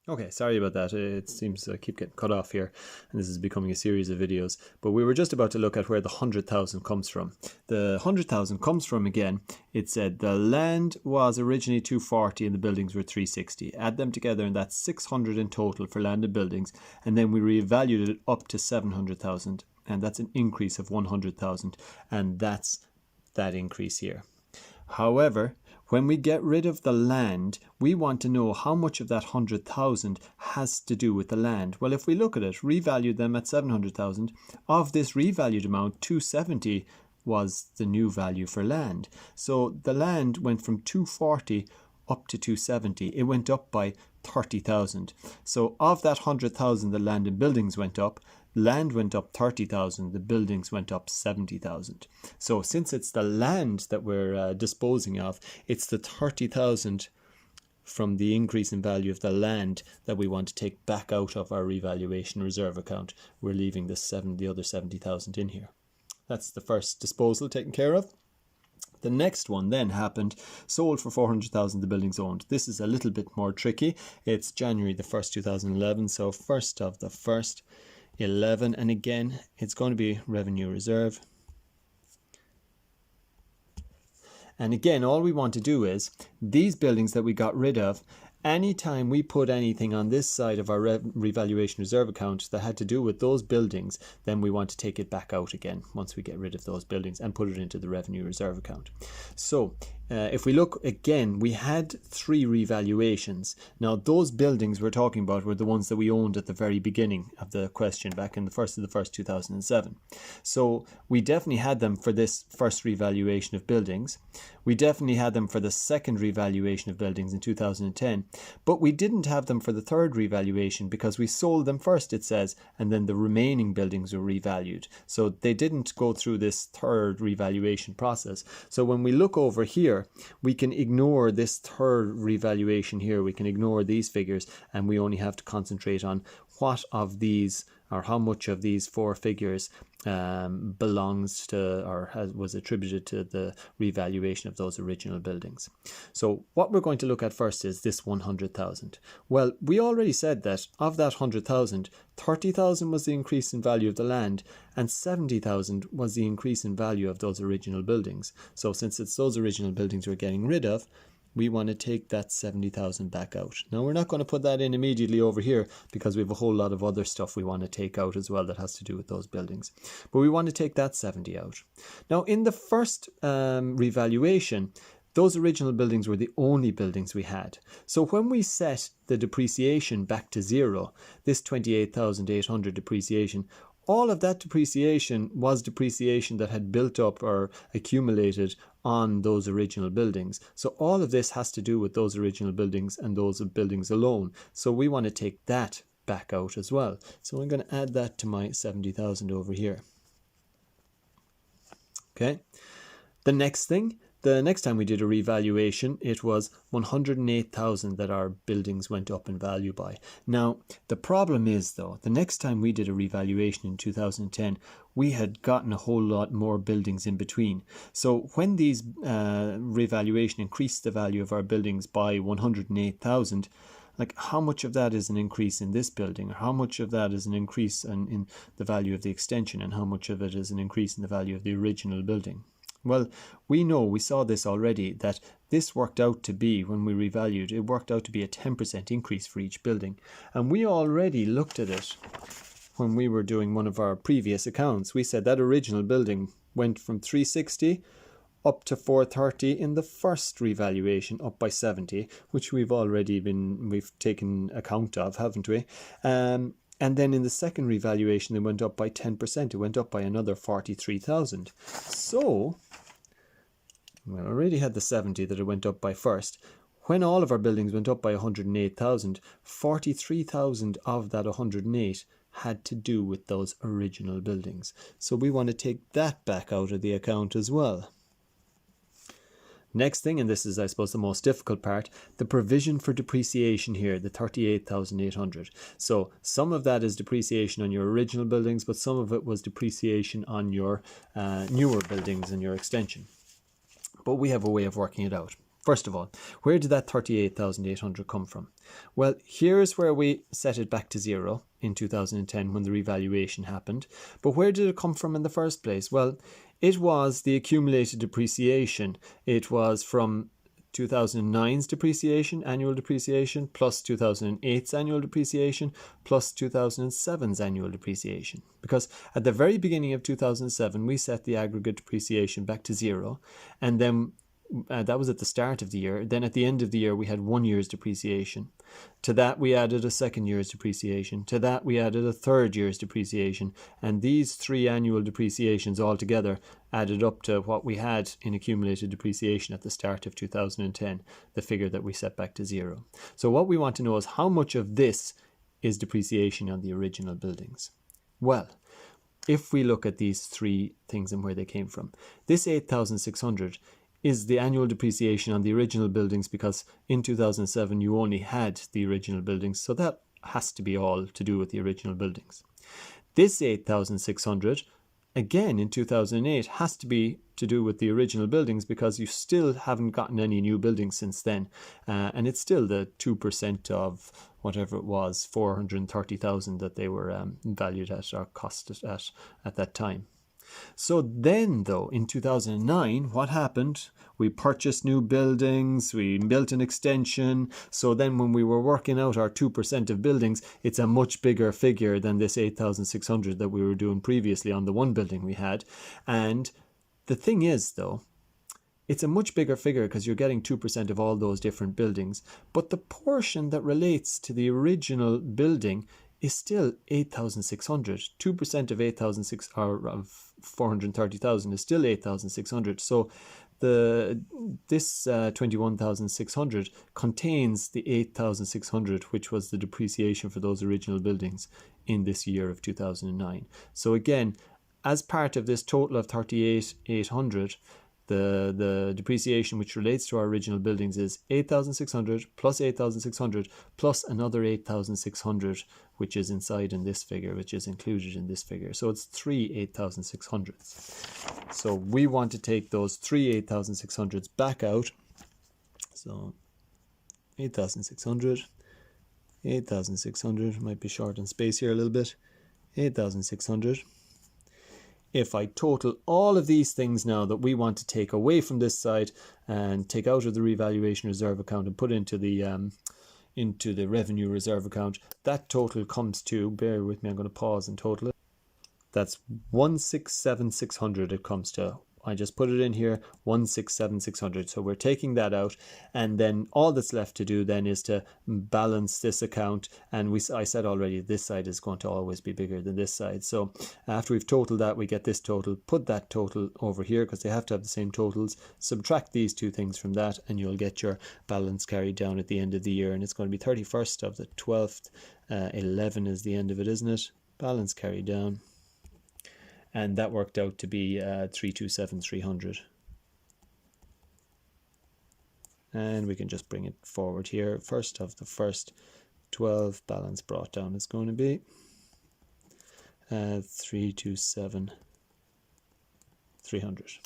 Okay, sorry about that. It seems to keep getting cut off here, and this is becoming a series of videos. But we were just about to look at where the 100,000 comes from. The 100,000 comes from, again, it said the land was originally 240 and the buildings were 360. Add them together and that's 600 in total for land and buildings. And then we revalued it up to 700,000, and that's an increase of 100,000. And that's that increase here. However, when we get rid of the land, we want to know how much of that 100,000 has to do with the land. Well, if we look at it, revalue them at 700,000, of this revalued amount, 270 was the new value for land. So the land went from 240 up to 270. It went up by 30,000. So of that 100,000, the land and buildings went up. Land went up 30,000, the buildings went up 70,000. So since it's the land that we're disposing of, it's the 30,000 from the increase in value of the land that we want to take back out of our revaluation reserve account. We're leaving the other 70,000 in here. That's the first disposal taken care of. The next one then happened, sold for 400,000, the buildings owned. This is a little bit more tricky. It's January the 1st, 2011, so 1st of the 1st, 11, and again it's going to be revenue reserve. And again, all we want to do is these buildings that we got rid of, anytime we put anything on this side of our revaluation reserve account that had to do with those buildings, then we want to take it back out again once we get rid of those buildings and put it into the revenue reserve account. So if we look again, we had 3 revaluations. Now those buildings we're talking about were the ones that we owned at the very beginning of the question back in the 1st of the 1st, 2007. So we definitely had them for this first revaluation of buildings. We definitely had them for the second revaluation of buildings in 2010, but we didn't have them for the third revaluation because we sold them first, it says, and then the remaining buildings were revalued. So they didn't go through this third revaluation process. So when we look over here, we can ignore this third revaluation here. We can ignore these figures, and we only have to concentrate on what of these, or how much of these 4 figures belongs to or was attributed to the revaluation of those original buildings. So what we're going to look at first is this 100,000. Well, we already said that of that 100,000, 30,000 was the increase in value of the land and 70,000 was the increase in value of those original buildings. So since it's those original buildings we're getting rid of, we want to take that 70,000 back out. Now we're not going to put that in immediately over here because we have a whole lot of other stuff we want to take out as well that has to do with those buildings. But we want to take that 70 out. Now in the first revaluation, those original buildings were the only buildings we had. So when we set the depreciation back to 0, this 28,800 depreciation, all of that depreciation was depreciation that had built up or accumulated on those original buildings. So all of this has to do with those original buildings and those buildings alone. So we want to take that back out as well. So I'm going to add that to my 70,000 over here. Okay. The next time we did a revaluation, it was 108,000 that our buildings went up in value by. Now, the problem is, though, the next time we did a revaluation in 2010, we had gotten a whole lot more buildings in between. So when these revaluation increased the value of our buildings by 108,000, like how much of that is an increase in this building, or how much of that is an increase in the value of the extension, and how much of it is an increase in the value of the original building? Well, we saw this already, that this worked out to be, when we revalued, it worked out to be a 10% increase for each building. And we already looked at it when we were doing one of our previous accounts. We said that original building went from 360 up to 430 in the first revaluation, up by 70, which we've taken account of, haven't we? And then in the second revaluation, it went up by 10%. It went up by another 43,000. So, we already had the 70 that it went up by first. When all of our buildings went up by 108,000, 43,000 of that 108 had to do with those original buildings. So we want to take that back out of the account as well. Next thing, and this is I suppose the most difficult part, the provision for depreciation here, the 38,800. So some of that is depreciation on your original buildings, but some of it was depreciation on your newer buildings and your extension. But we have a way of working it out. First of all, where did that 38,800 come from? Well, here's where we set it back to zero in 2010 when the revaluation happened. But where did it come from in the first place? Well, it was the accumulated depreciation. It was from 2009's depreciation, annual depreciation, plus 2008's annual depreciation, plus 2007's annual depreciation. Because at the very beginning of 2007, we set the aggregate depreciation back to zero, and then that was at the start of the year. Then at the end of the year, we had 1 year's depreciation. To that, we added a second year's depreciation. To that, we added a third year's depreciation. And these 3 annual depreciations altogether added up to what we had in accumulated depreciation at the start of 2010, the figure that we set back to zero. So what we want to know is how much of this is depreciation on the original buildings. Well, if we look at these 3 things and where they came from, this 8,600 is the annual depreciation on the original buildings, because in 2007 you only had the original buildings, so that has to be all to do with the original buildings. This 8,600, again in 2008, has to be to do with the original buildings, because you still haven't gotten any new buildings since then, and it's still the 2% of whatever it was, 430,000 that they were valued at or costed at that time. So then, though, in 2009, what happened? We purchased new buildings, we built an extension. So then when we were working out our 2% of buildings, it's a much bigger figure than this 8,600 that we were doing previously on the one building we had. And the thing is, though, it's a much bigger figure because you're getting 2% of all those different buildings. But the portion that relates to the original building is still 8,600. 2% of 8,600 or of 430,000 is still 8,600. So this 21,600 contains the 8,600, which was the depreciation for those original buildings in this year of 2009. So again, as part of this total of 38,800, the depreciation which relates to our original buildings is 8,600 plus 8,600 plus another 8,600, which is inside in this figure, which is included in this figure. So it's 3 8,600s. So we want to take those 3 8,600s back out. So 8,600, 8,600, might be short on space here a little bit, 8,600. If I total all of these things now that we want to take away from this side and take out of the revaluation reserve account and put into the revenue reserve account, that total comes to, bear with me, I'm going to pause and total it. That's 167,600 it comes to. I just put it in here, 167,600. So we're taking that out, and then all that's left to do then is to balance this account. And I said already this side is going to always be bigger than this side. So after we've totaled that, we get this total. Put that total over here because they have to have the same totals. Subtract these 2 things from that, and you'll get your balance carried down at the end of the year. And it's going to be 31st of the 12th. 11 is the end of it, isn't it? Balance carried down. And that worked out to be 327,300. And we can just bring it forward here. 1st of the 1st, 12, balance brought down is going to be 327,300.